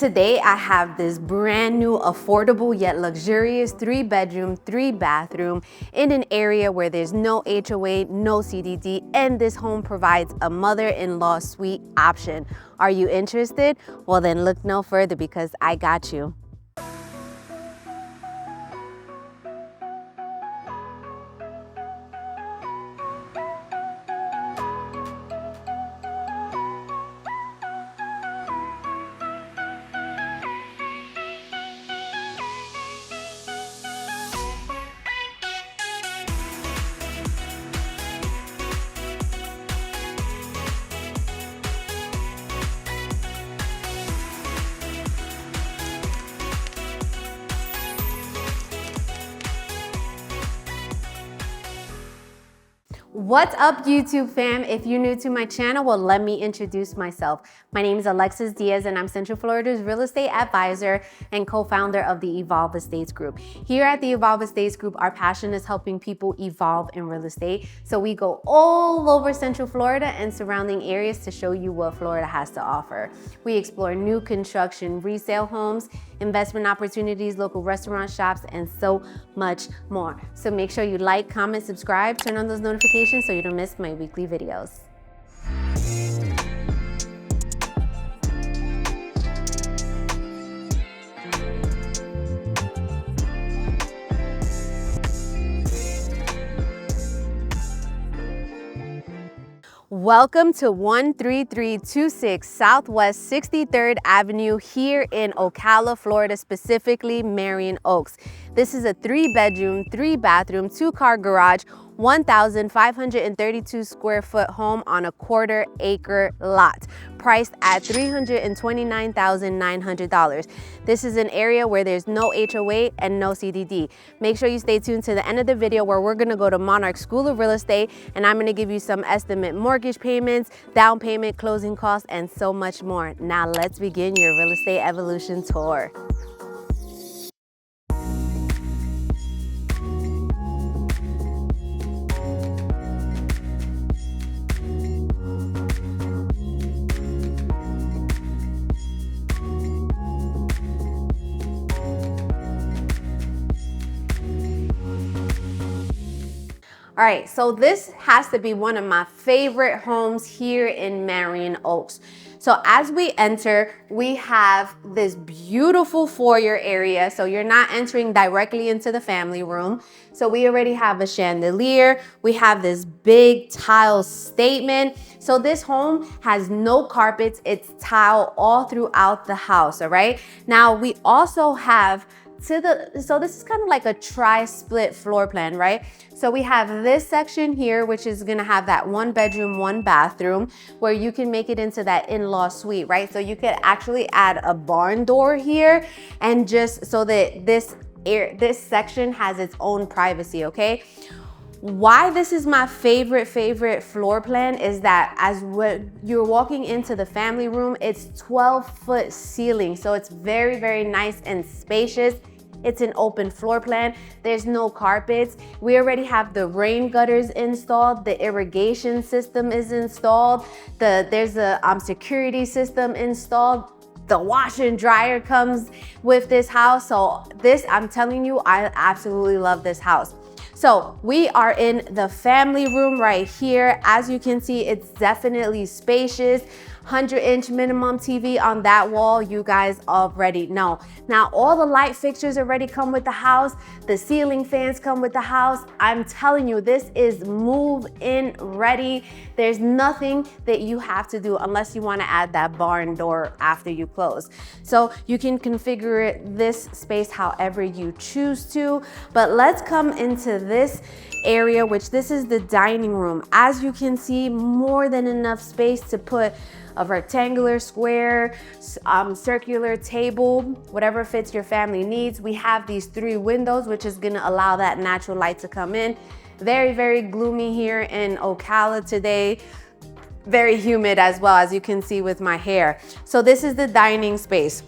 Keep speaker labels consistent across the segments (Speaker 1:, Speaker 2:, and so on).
Speaker 1: Today, I have this brand new, affordable yet luxurious 3-bedroom, 3-bathroom in an area where there's no HOA, no CDD, and this home provides a mother-in-law suite option. Are you interested? Well, then look no further because I got you. What's up, YouTube fam? If you're new to my channel, well, let me introduce myself. My name is Alexis Diaz, and I'm Central Florida's real estate advisor and co-founder of the Evolve Estates Group. Here at the Evolve Estates Group, our passion is helping people evolve in real estate. So we go all over Central Florida and surrounding areas to show you what Florida has to offer. We explore new construction, resale homes, investment opportunities, local restaurant shops, and so much more. So make sure you like, comment, subscribe, turn on those notifications so you don't miss my weekly videos. Welcome to 13326 Southwest 63rd Avenue here in Ocala, Florida, specifically Marion Oaks. This is a 3-bedroom, 3-bathroom, 2-car garage, 1,532 square foot home on a quarter-acre lot, priced at $329,900. This is an area where there's no HOA and no CDD. Make sure you stay tuned to the end of the video where we're gonna go to Monarch School of Real Estate, and I'm gonna give you some estimate mortgage payments, down payment, closing costs, and so much more. Now let's begin your real estate evolution tour. All right, so this has to be one of my favorite homes here in Marion Oaks. So as we enter, we have this beautiful foyer area. So you're not entering directly into the family room. So we already have a chandelier. We have this big tile statement. So this home has no carpets. It's tile all throughout the house, all right? Now we also have so this is kind of like a tri-split floor plan, right? So we have this section here, which is gonna have that 1-bedroom, 1-bathroom, where you can make it into that in-law suite, right? So you could actually add a barn door here, and just so that this section has its own privacy, okay? Why this is my favorite floor plan is that as you're walking into the family room, it's 12-foot ceiling. So it's very, very nice and spacious. It's an open floor plan. There's no carpets. We already have the rain gutters installed. The irrigation system is installed. There's a security system installed. The washer and dryer comes with this house. So this, I'm telling you, I absolutely love this house. So we are in the family room right here. As you can see, it's definitely spacious. 100-inch minimum TV on that wall, you guys already know. Now, all the light fixtures already come with the house. The ceiling fans come with the house. I'm telling you, this is move-in ready. There's nothing that you have to do unless you want to add that barn door after you close. So you can configure this space however you choose to. But let's come into this area, which this is the dining room. As you can see, more than enough space to put a rectangular, square, circular table, whatever fits your family needs. We have these 3 windows, which is gonna allow that natural light to come in. Very, very gloomy here in Ocala today. Very humid as well, as you can see with my hair. So this is the dining space.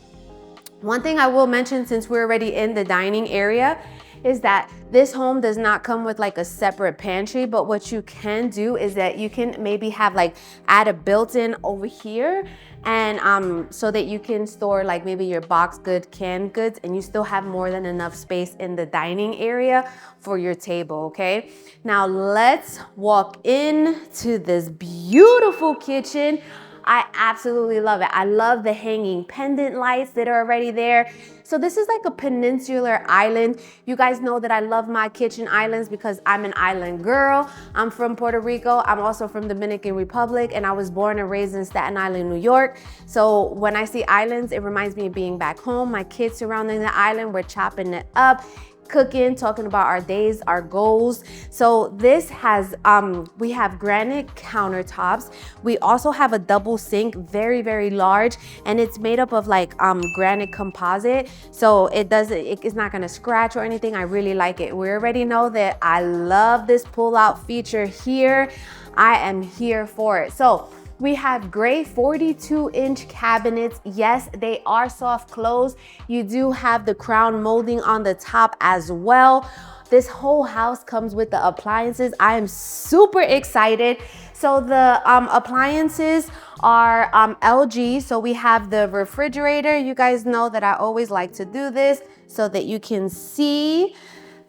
Speaker 1: One thing I will mention, since we're already in the dining area, is that this home does not come with like a separate pantry, but what you can do is that you can maybe have add a built-in over here and so that you can store like maybe your box good, canned goods, and you still have more than enough space in the dining area for your table, okay? Now let's walk into this beautiful kitchen. I absolutely love it. I love the hanging pendant lights that are already there. So this is like a peninsular island. You guys know that I love my kitchen islands because I'm an island girl. I'm from Puerto Rico. I'm also from Dominican Republic, and I was born and raised in Staten Island, New York. So when I see islands, it reminds me of being back home. My kids surrounding the island, we're chopping it up, cooking, talking about our days, our goals. So this has, we have granite countertops. We also have a double sink, very, very large, and it's made up of like granite composite. So it's not gonna scratch or anything. I really like it. We already know that I love this pull-out feature here. I am here for it. So we have gray 42-inch cabinets. Yes, they are soft close. You do have the crown molding on the top as well. This whole house comes with the appliances. I am super excited. So the appliances are LG. So we have the refrigerator. You guys know that I always like to do this so that you can see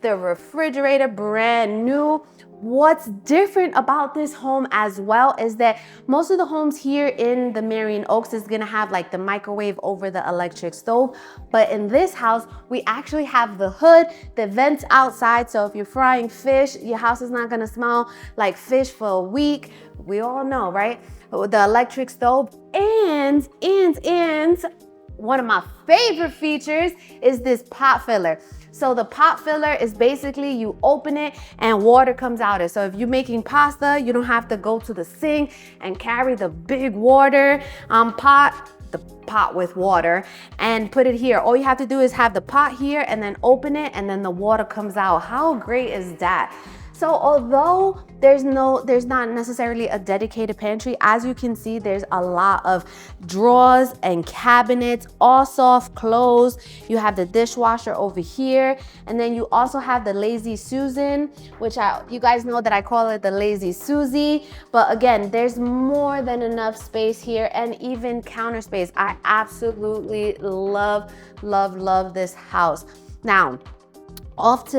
Speaker 1: the refrigerator, brand new. What's different about this home as well is that most of the homes here in the Marion Oaks is gonna have like the microwave over the electric stove. But in this house, we actually have the hood, the vents outside. So if you're frying fish, your house is not gonna smell like fish for a week. We all know, right? The electric stove and one of my favorite features is this pot filler. So the pot filler is basically you open it and water comes out of it. So if you're making pasta, you don't have to go to the sink and carry the big water pot with water and put it here. All you have to do is have the pot here and then open it and then the water comes out. How great is that? So although there's not necessarily a dedicated pantry, as you can see, there's a lot of drawers and cabinets, all soft close. You have the dishwasher over here. And then you also have the Lazy Susan, which you guys know that I call it the Lazy Susie. But again, there's more than enough space here and even counter space. I absolutely love, love, love this house. Now, off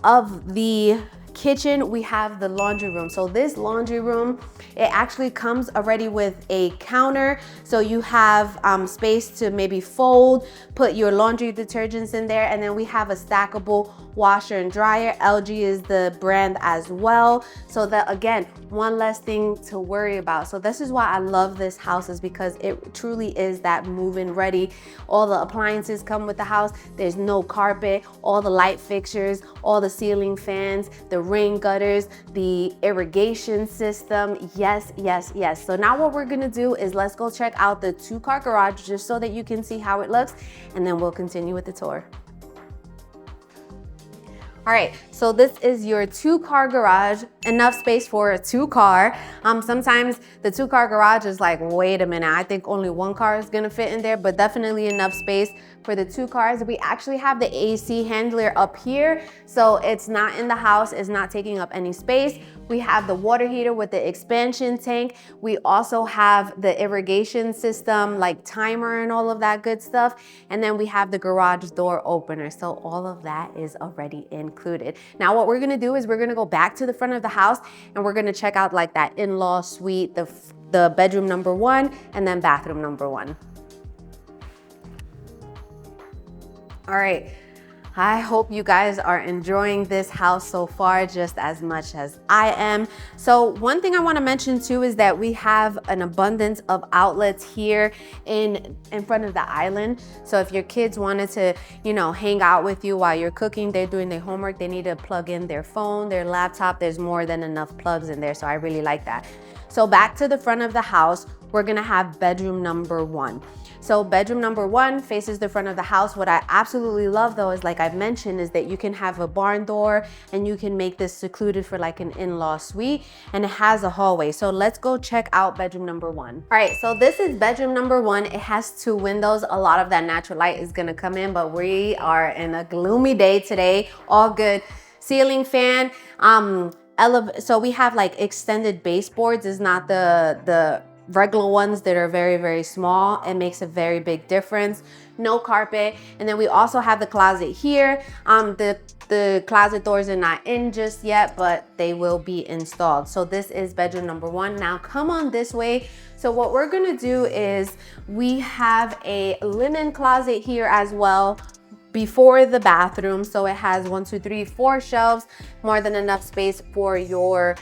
Speaker 1: of the kitchen, we have the laundry room. So this laundry room, it actually comes already with a counter. So you have space to maybe fold, put your laundry detergents in there. And then we have a stackable washer and dryer. LG is the brand as well. So that, again, one less thing to worry about. So this is why I love this house, is because it truly is that move-in ready. All the appliances come with the house. There's no carpet, all the light fixtures, all the ceiling fans, the rain gutters, the irrigation system. Yes, yes, yes. So now what we're gonna do is let's go check out the 2-car garage just so that you can see how it looks, and then we'll continue with the tour. All right, so this is your 2-car garage, enough space for a 2-car. Sometimes the 2-car garage is like, wait a minute, I think only 1 car is gonna fit in there, but definitely enough space for the 2 cars. We actually have the AC handler up here, so it's not in the house, it's not taking up any space. We have the water heater with the expansion tank. We also have the irrigation system, like timer and all of that good stuff. And then we have the garage door opener. So all of that is already included. Now what we're gonna do is we're gonna go back to the front of the house and we're gonna check out like that in-law suite, the bedroom number 1 and then bathroom number 1. All right. I hope you guys are enjoying this house so far just as much as I am. So one thing I want to mention too is that we have an abundance of outlets here in front of the island. So if your kids wanted to, hang out with you while you're cooking, they're doing their homework, they need to plug in their phone, their laptop, there's more than enough plugs in there. So I really like that. So back to the front of the house, we're gonna have bedroom number 1. So bedroom number 1 faces the front of the house. What I absolutely love though is, like I've mentioned, is that you can have a barn door and you can make this secluded for like an in-law suite, and it has a hallway. So let's go check out bedroom number 1. All right, so this is bedroom number 1. It has 2 windows. A lot of that natural light is gonna come in, but we are in a gloomy day today. All good. Ceiling fan, so we have like extended baseboards. Is not the regular ones that are very, very small. It makes a very big difference. No carpet. And then we also have the closet here. The closet doors are not in just yet, but they will be installed. So this is bedroom number 1. Now come on this way. So what we're gonna do is we have a linen closet here as well before the bathroom. So it has 1, 2, 3, 4 shelves, more than enough space for your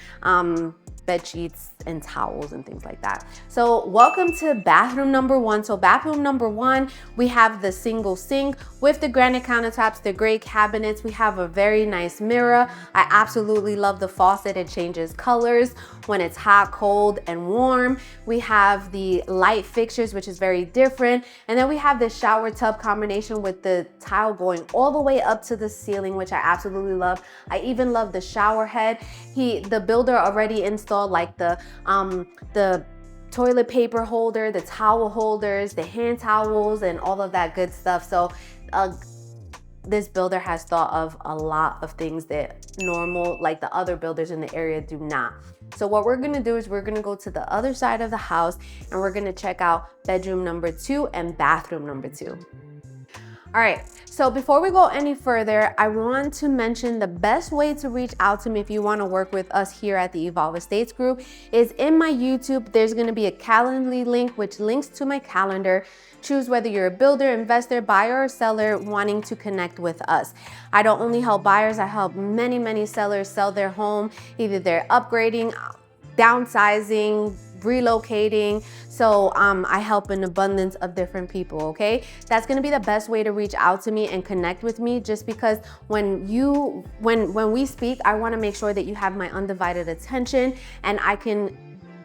Speaker 1: bed sheets and towels and things like that. So welcome to bathroom number 1. So bathroom number 1, we have the single sink with the granite countertops, the gray cabinets. We have a very nice mirror. I absolutely love the faucet. It changes colors when it's hot, cold, and warm. We have the light fixtures, which is very different. And then we have the shower tub combination with the tile going all the way up to the ceiling, which I absolutely love. I even love the shower head. The builder already installed like the toilet paper holder, the towel holders, the hand towels, and all of that good stuff. So this builder has thought of a lot of things that like the other builders in the area do not. So what we're gonna do is we're gonna go to the other side of the house and we're gonna check out bedroom number 2 and bathroom number 2. All right, so before we go any further, I want to mention the best way to reach out to me if you want to work with us here at the Evolve Estates Group is in my YouTube. There's going to be a Calendly link which links to my calendar. Choose whether you're a builder, investor, buyer, or seller wanting to connect with us. I don't only help buyers, I help many, many sellers sell their home. Either they're upgrading, downsizing, relocating. So I help an abundance of different people, okay? That's gonna be the best way to reach out to me and connect with me, just because when we speak, I wanna make sure that you have my undivided attention and I can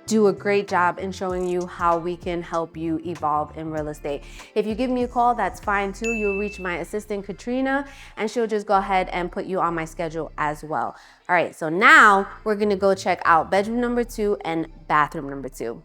Speaker 1: do a great job in showing you how we can help you evolve in real estate. If you give me a call, that's fine too. You'll reach my assistant, Katrina, and she'll just go ahead and put you on my schedule as well. All right, so now we're gonna go check out bedroom number 2 and bathroom number 2.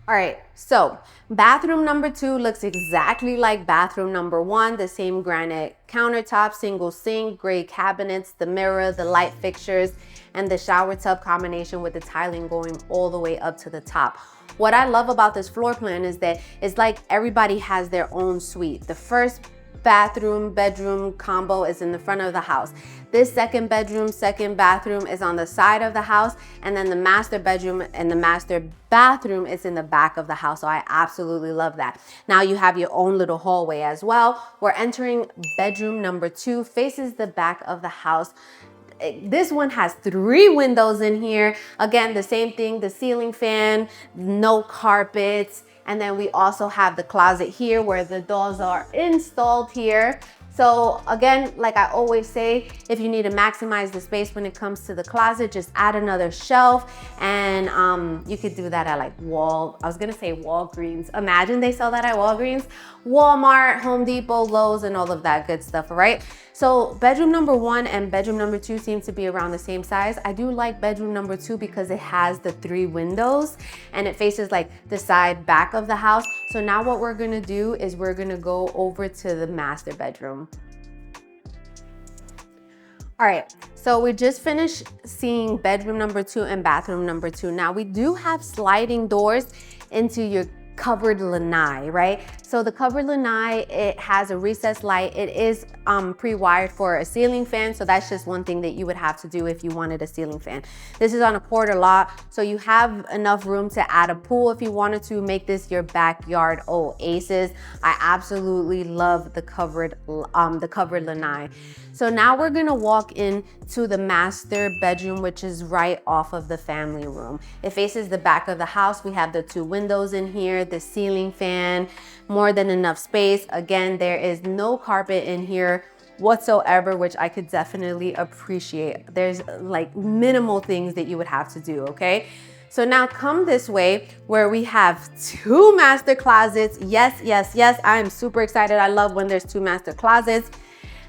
Speaker 1: All right, so bathroom number 2 looks exactly like bathroom number 1, the same granite countertop, single sink, gray cabinets, the mirror, the light fixtures, and the shower tub combination with the tiling going all the way up to the top. What I love about this floor plan is that it's like everybody has their own suite. The first bedroom combo is in the front of the house. This second bedroom, second bathroom is on the side of the house, and then the master bedroom and the master bathroom is in the back of the house. So I absolutely love that. Now you have your own little hallway as well. We're entering bedroom number 2, faces the back of the house. This one has 3 windows in here. Again, the same thing, the ceiling fan, no carpets. And then we also have the closet here where the doors are installed here. So again, like I always say, if you need to maximize the space when it comes to the closet, just add another shelf. And you could do that at like Walgreens. Imagine they sell that at Walgreens, Walmart, Home Depot, Lowe's, and all of that good stuff, all right? So bedroom number 1 and bedroom number 2 seem to be around the same size. I do like bedroom number 2 because it has the 3 windows and it faces like the side back of the house. So now what we're gonna do is we're gonna go over to the master bedroom. All right, so we just finished seeing bedroom number 2 and bathroom number 2. Now we do have sliding doors into your covered lanai, right? So the covered lanai, it has a recessed light. It is pre-wired for a ceiling fan. So that's just one thing that you would have to do if you wanted a ceiling fan. This is on a quarter lot. So you have enough room to add a pool if you wanted to make this your backyard oasis. I absolutely love the covered lanai. So now we're gonna walk into the master bedroom, which is right off of the family room. It faces the back of the house. We have the 2 windows in here, the ceiling fan, more than enough space. Again, there is no carpet in here whatsoever, which I could definitely appreciate. There's like minimal things that you would have to do, okay? So now come this way where we have 2 master closets. Yes, yes, yes, I am super excited. I love when there's 2 master closets.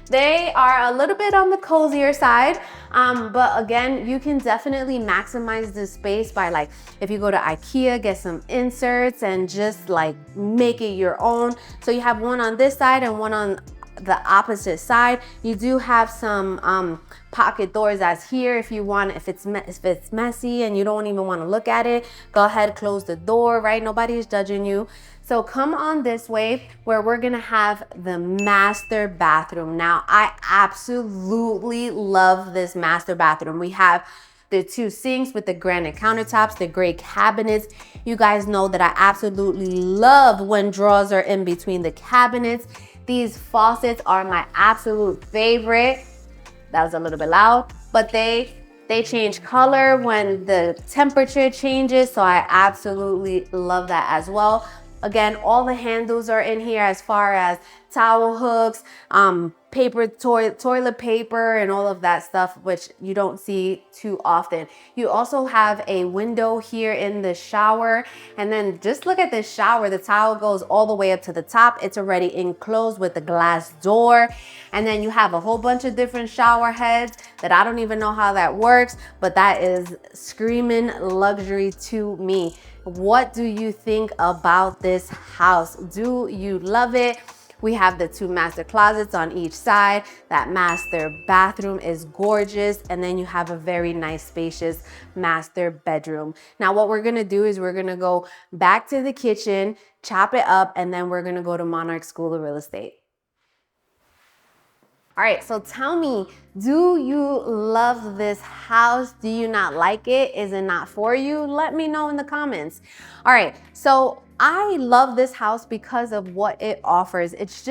Speaker 1: They are a little bit on the cozier side, but again, you can definitely maximize the space by, like, if you go to IKEA, get some inserts and just like make it your own. So you have one on this side and one on the opposite side, you do have some pocket doors as here. If you want, if it's messy and you don't even want to look at it, go ahead, close the door, right? Nobody is judging you. So come on this way where we're gonna have the master bathroom. Now, I absolutely love this master bathroom. We have the 2 sinks with the granite countertops, the gray cabinets. You guys know that I absolutely love when drawers are in between the cabinets. These faucets are my absolute favorite. That was a little bit loud, but they change color when the temperature changes, so I absolutely love that as well. Again, all the handles are in here as far as towel hooks, toilet paper, and all of that stuff, which you don't see too often. You also have a window here in the shower, and then just look at this shower. The towel goes all the way up to the top. It's already enclosed with the glass door, and then you have a whole bunch of different shower heads that I don't even know how that works, but that is screaming luxury to me. What do you think about this house? Do you love it? We have the 2 master closets on each side. That master bathroom is gorgeous. And then you have a very nice spacious master bedroom. Now what we're gonna do is we're gonna go back to the kitchen, chop it up, and then we're gonna go to Monarch School of Real Estate. All right, so tell me, do you love this house? Do you not like it? Is it not for you? Let me know in the comments. All right, so I love this house because of what it offers. It's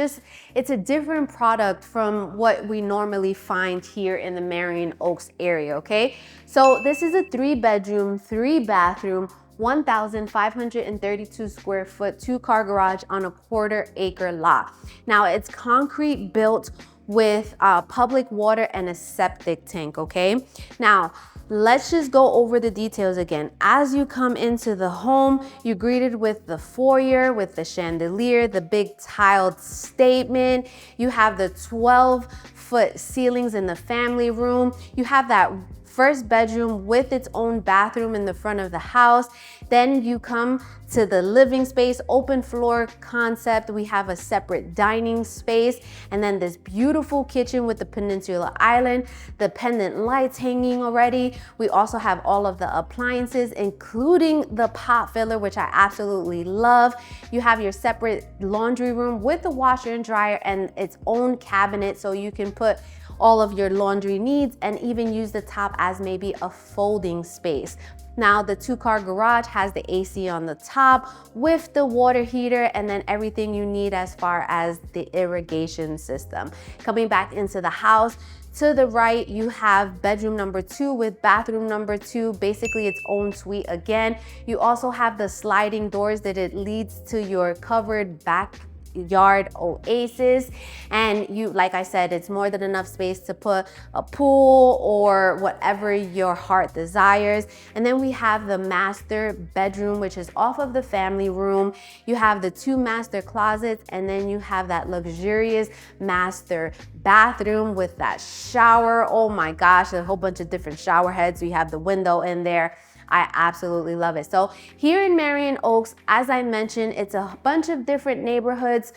Speaker 1: a different product from what we normally find here in the Marion Oaks area, okay? So this is a 3-bedroom, 3-bathroom, 1,532 square foot, 2-car garage on a 1/4 acre lot. Now it's concrete built with public water and a septic tank, okay? Now, let's just go over the details again. As you come into the home, you're greeted with the foyer, with the chandelier, the big tiled statement. You have the 12-foot ceilings in the family room. You have that 1st bedroom with its own bathroom in the front of the house. Then you come to the living space, open floor concept. We have a separate dining space, and then this beautiful kitchen with the peninsula island, the pendant lights hanging already. We also have all of the appliances, including the pot filler, which I absolutely love. You have your separate laundry room with the washer and dryer and its own cabinet, so you can put all of your laundry needs and even use the top as maybe a folding space. Now the 2-car garage has the AC on the top with the water heater and then everything you need as far as the irrigation system. Coming back into the house, to the right, you have bedroom number 2 with bathroom number 2, basically its own suite again. You also have the sliding doors that it leads to your covered backyard oasis, and you, like I said, it's more than enough space to put a pool or whatever your heart desires. And then we have the master bedroom, which is off of the family room. You have the 2 master closets, and then you have that luxurious master bathroom with that shower. Oh my gosh, a whole bunch of different shower heads. We have the window in there. I absolutely love it. So here in Marion Oaks, as I mentioned, it's a bunch of different neighborhoods,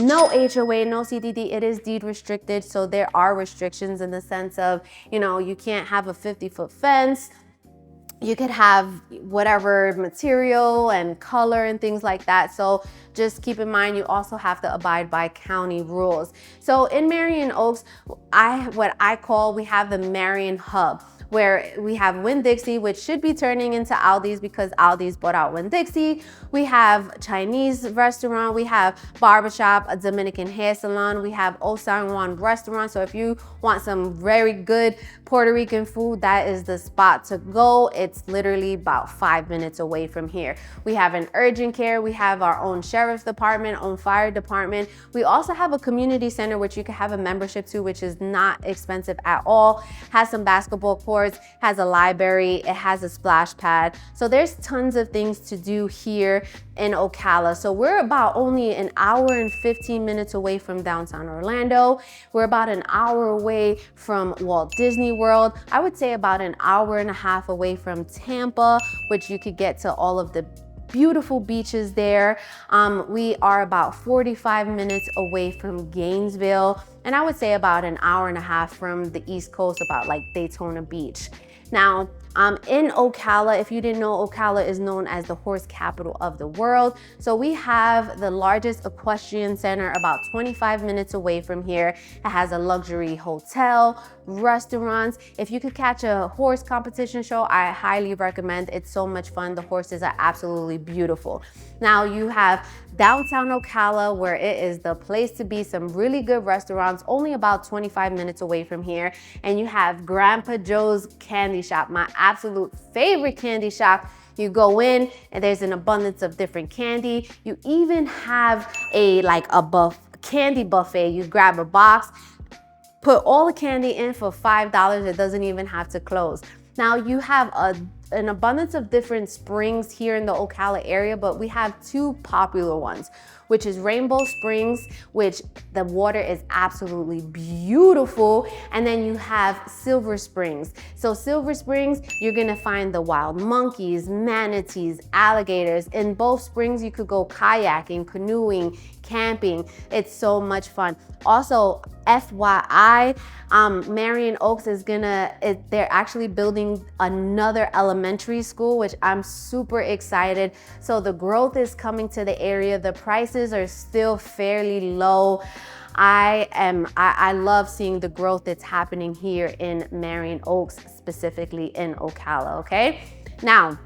Speaker 1: no HOA, no CDD, it is deed restricted. So there are restrictions in the sense of, you know, you can't have a 50-foot fence. You could have whatever material and color and things like that. So just keep in mind, you also have to abide by county rules. So in Marion Oaks, we have the Marion Hub, where we have Winn-Dixie, which should be turning into Aldi's because Aldi's bought out Winn-Dixie. We have Chinese restaurant, we have barbershop, a Dominican hair salon, we have Old San Juan restaurant. So if you want some very good Puerto Rican food, that is the spot to go. It's literally about 5 minutes away from here. We have an urgent care, we have our own sheriff's department, own fire department. We also have a community center, which you can have a membership to, which is not expensive at all. Has some basketball courts, has a library, it has a splash pad. So there's tons of things to do here in Ocala. So we're about only an hour and 15 minutes away from downtown Orlando. We're about an hour away from Walt Disney World. I would say about an hour and a half away from Tampa, which you could get to all of the beautiful beaches there. We are about 45 minutes away from Gainesville, and I would say about an hour and a half from the East Coast, about like Daytona Beach. Now, in Ocala, if you didn't know, Ocala is known as the horse capital of the world. So we have the largest equestrian center about 25 minutes away from here. It has a luxury hotel, restaurants. If you could catch a horse competition show, I highly recommend. It's so much fun. The horses are absolutely beautiful. Now you have downtown Ocala, where it is the place to be. Some really good restaurants, only about 25 minutes away from here. And you have Grandpa Joe's Candy Shop, my absolute favorite candy shop. You go in and there's an abundance of different candy. You even have a candy buffet. You grab a box, put all the candy in for $5. It doesn't even have to close. Now you have an abundance of different springs here in the Ocala area, but we have two popular ones, which is Rainbow Springs, which the water is absolutely beautiful. And then you have Silver Springs. So Silver Springs, you're gonna find the wild monkeys, manatees, alligators. In both springs, you could go kayaking, canoeing, camping. It's so much fun. Also, FYI, Marion Oaks they're actually building another elementary school, which I'm super excited. So the growth is coming to the area. The prices are still fairly low. I love seeing the growth that's happening here in Marion Oaks, specifically in Ocala, okay? Now,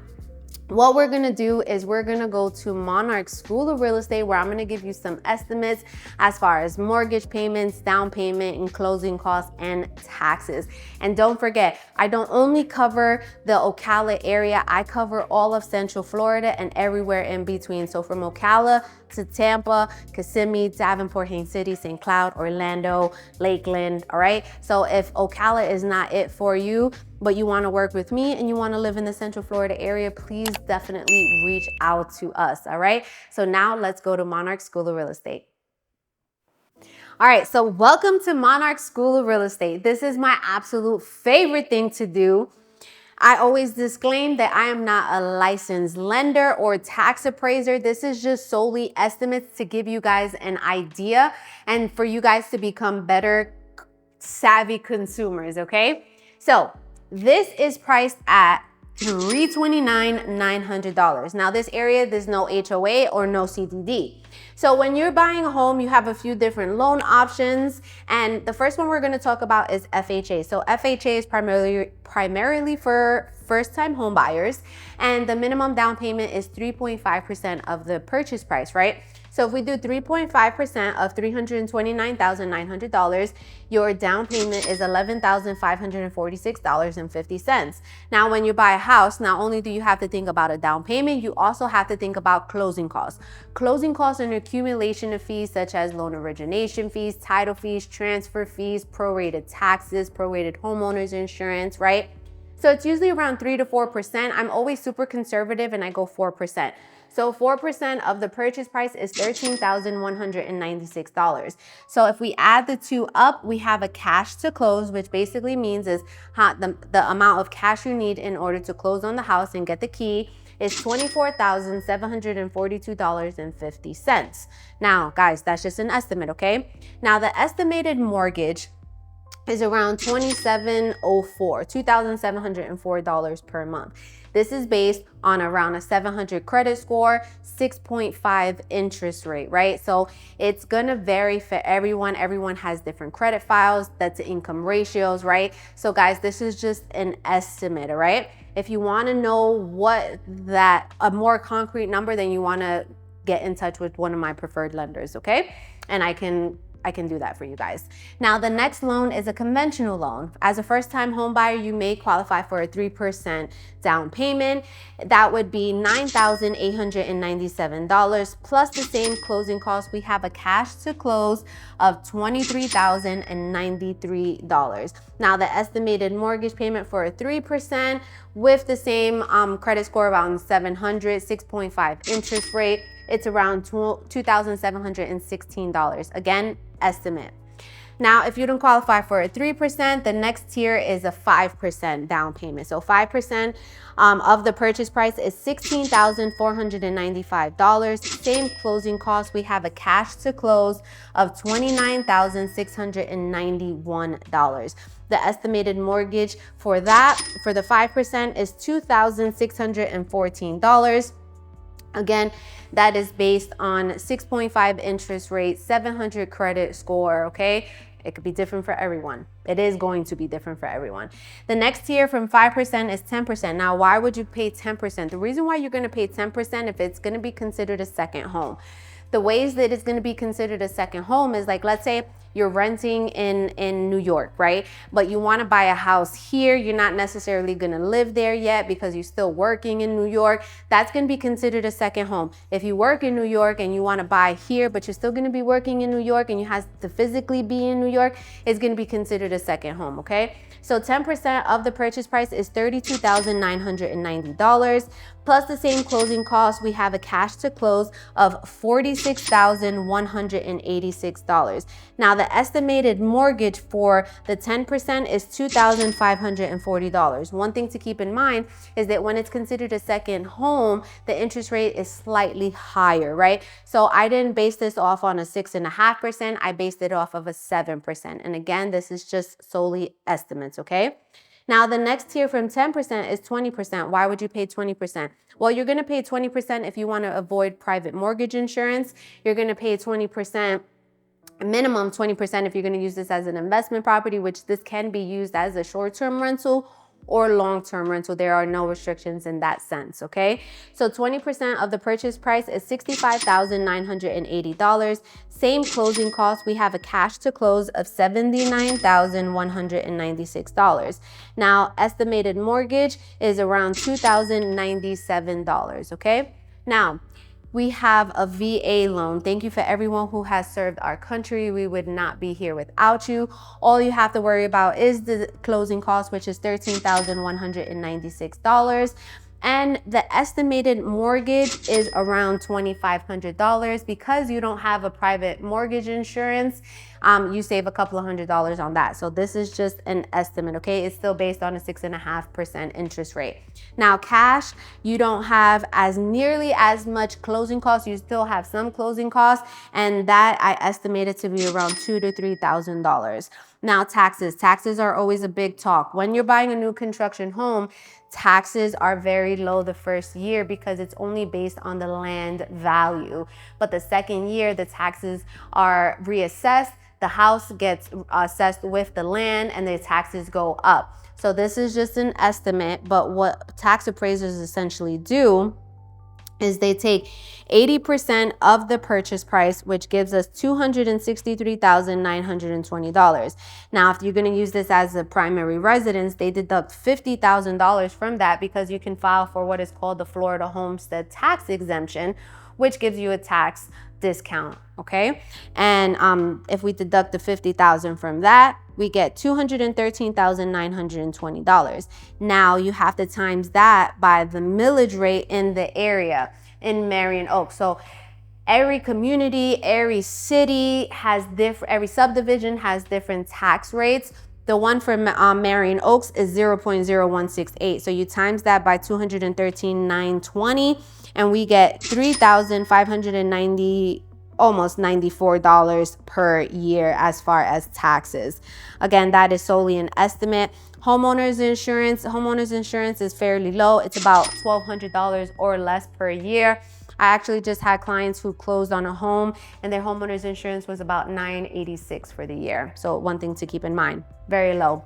Speaker 1: what we're gonna do is we're gonna go to Monarch School of Real Estate, where I'm gonna give you some estimates as far as mortgage payments, down payment, and closing costs and taxes. And don't forget, I don't only cover the Ocala area, I cover all of Central Florida and everywhere in between. So from Ocala to Tampa, Kissimmee, Davenport, Haines City, St. Cloud, Orlando, Lakeland, all right? So if Ocala is not it for you, but you wanna work with me and you wanna live in the Central Florida area, please definitely reach out to us, all right? So now let's go to Monarch School of Real Estate. All right, so welcome to Monarch School of Real Estate. This is my absolute favorite thing to do. I always disclaim that I am not a licensed lender or tax appraiser. This is just solely estimates to give you guys an idea and for you guys to become better savvy consumers, okay? So this is priced at $329,900. Now this area, there's no HOA or no CDD. So when you're buying a home, you have a few different loan options. And the first one we're gonna talk about is FHA. So FHA is primarily for first-time home buyers. And the minimum down payment is 3.5% of the purchase price, right? So if we do 3.5% of $329,900, your down payment is $11,546.50. Now, when you buy a house, not only do you have to think about a down payment, you also have to think about closing costs. Closing costs are an accumulation of fees such as loan origination fees, title fees, transfer fees, prorated taxes, prorated homeowners insurance, right? So it's usually around 3 to 4%. I'm always super conservative and I go 4%. So 4% of the purchase price is $13,196. So if we add the two up, we have a cash to close, which basically means is the amount of cash you need in order to close on the house and get the key is $24,742.50. Now, guys, that's just an estimate, okay? Now, the estimated mortgage is around $2,704 per month. This is based on around a 700 credit score, 6.5 interest rate, right? So it's gonna vary for everyone. Everyone has different credit files, that's income ratios, right? So guys, this is just an estimate, all right? If you wanna know a more concrete number, then you wanna get in touch with one of my preferred lenders, okay? And I can do that for you guys. Now, the next loan is a conventional loan. As a first-time home buyer, you may qualify for a 3% down payment. That would be $9,897 plus the same closing costs. We have a cash to close of $23,093. Now, the estimated mortgage payment for a 3% with the same credit score around 700, 6.5 interest rate, it's around $2,716. Again, estimate. Now, if you don't qualify for a 3%, the next tier is a 5% down payment. So 5% of the purchase price is $16,495. Same closing costs. We have a cash to close of $29,691. The estimated mortgage for that, for the 5%, is $2,614. Again, that is based on 6.5 interest rate, 700 credit score, okay? It could be different for everyone. It is going to be different for everyone. The next tier from 5% is 10%. Now, why would you pay 10%? The reason why you're gonna pay 10% if it's gonna be considered a second home. The ways that it's gonna be considered a second home is like, let's say you're renting in New York, right? But you wanna buy a house here. You're not necessarily gonna live there yet because you're still working in New York. That's gonna be considered a second home. If you work in New York and you wanna buy here, but you're still gonna be working in New York and you have to physically be in New York, it's gonna be considered a second home, okay? So 10% of the purchase price is $32,990. Plus the same closing costs, we have a cash to close of $46,186. Now the estimated mortgage for the 10% is $2,540. One thing to keep in mind is that when it's considered a second home, the interest rate is slightly higher, right? So I didn't base this off on a 6.5%, I based it off of a 7%. And again, this is just solely estimates, okay? Now, the next tier from 10% is 20%. Why would you pay 20%? Well, you're gonna pay 20% if you wanna avoid private mortgage insurance. You're gonna pay 20%, minimum 20% if you're gonna use this as an investment property, which this can be used as a short-term rental or long-term rental. There are no restrictions in that sense, okay? So 20% of the purchase price is $65,980. Same closing costs. We have a cash to close of $79,196. Now, estimated mortgage is around $2,097, okay? Now, we have a VA loan. Thank you for everyone who has served our country. We would not be here without you. All you have to worry about is the closing cost, which is $13,196. And the estimated mortgage is around $2,500. Because you don't have a private mortgage insurance, you save a couple of $100s on that. So this is just an estimate, okay? It's still based on a 6.5% interest rate. Now, cash, you don't have as nearly as much closing costs. You still have some closing costs, and that I estimated to be around $2,000 to $3,000. Now, taxes. Taxes are always a big talk. When you're buying a new construction home, taxes are very low the first year because it's only based on the land value. But the second year, the taxes are reassessed. The house gets assessed with the land and the taxes go up. So this is just an estimate, but what tax appraisers essentially do is they take 80% of the purchase price, which gives us $263,920. Now, if you're gonna use this as a primary residence, they deduct $50,000 from that because you can file for what is called the Florida Homestead Tax Exemption, which gives you a tax discount, okay? And if we deduct the $50,000 from that, we get $213,920. Now you have to times that by the millage rate in the area in Marion Oaks. So every community, every city has every subdivision has different tax rates. The one for Marion Oaks is 0.0168. So you times that by 213,920, and we get $3,590, almost $94 per year as far as taxes. Again, that is solely an estimate. Homeowners insurance is fairly low. It's about $1,200 or less per year. I actually just had clients who closed on a home and their homeowners insurance was about $986 for the year. So one thing to keep in mind, very low.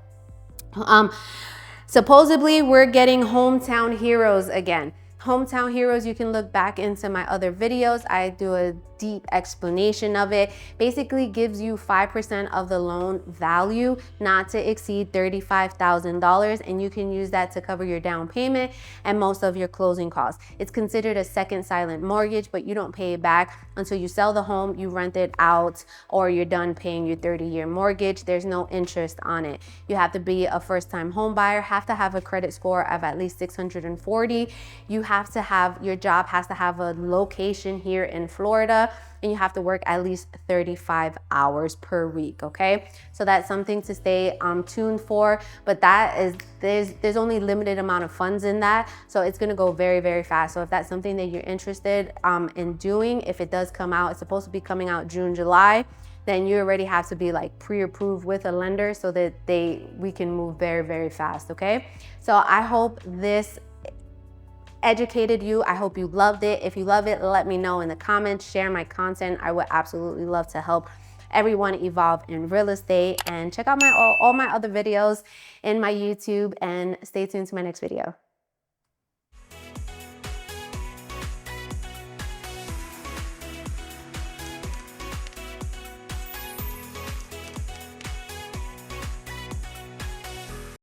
Speaker 1: Supposedly we're getting hometown heroes again. Hometown heroes, you can look back into my other videos. I do a deep explanation of it. Basically gives you 5% of the loan value, not to exceed $35,000, and you can use that to cover your down payment and most of your closing costs. It's considered a second silent mortgage, but you don't pay it back until you sell the home, you rent it out, or you're done paying your 30-year mortgage. There's no interest on it. You have to be a first-time home buyer, have to have a credit score of at least 640. You have to have, your job has to have a location here in Florida. and you have to work at least 35 hours per week, okay? So that's something to stay tuned for, but that is, there's only limited amount of funds in that, so it's gonna go very, very fast. So if that's something that you're interested in doing, if it does come out, it's supposed to be coming out June, July, then you already have to be like pre-approved with a lender so that we can move very, very fast, okay? So I hope this educated you. I hope you loved it. If you love it, let me know in the comments, share my content. I would absolutely love to help everyone evolve in real estate. And check out all my other videos in my YouTube, and stay tuned to my next video.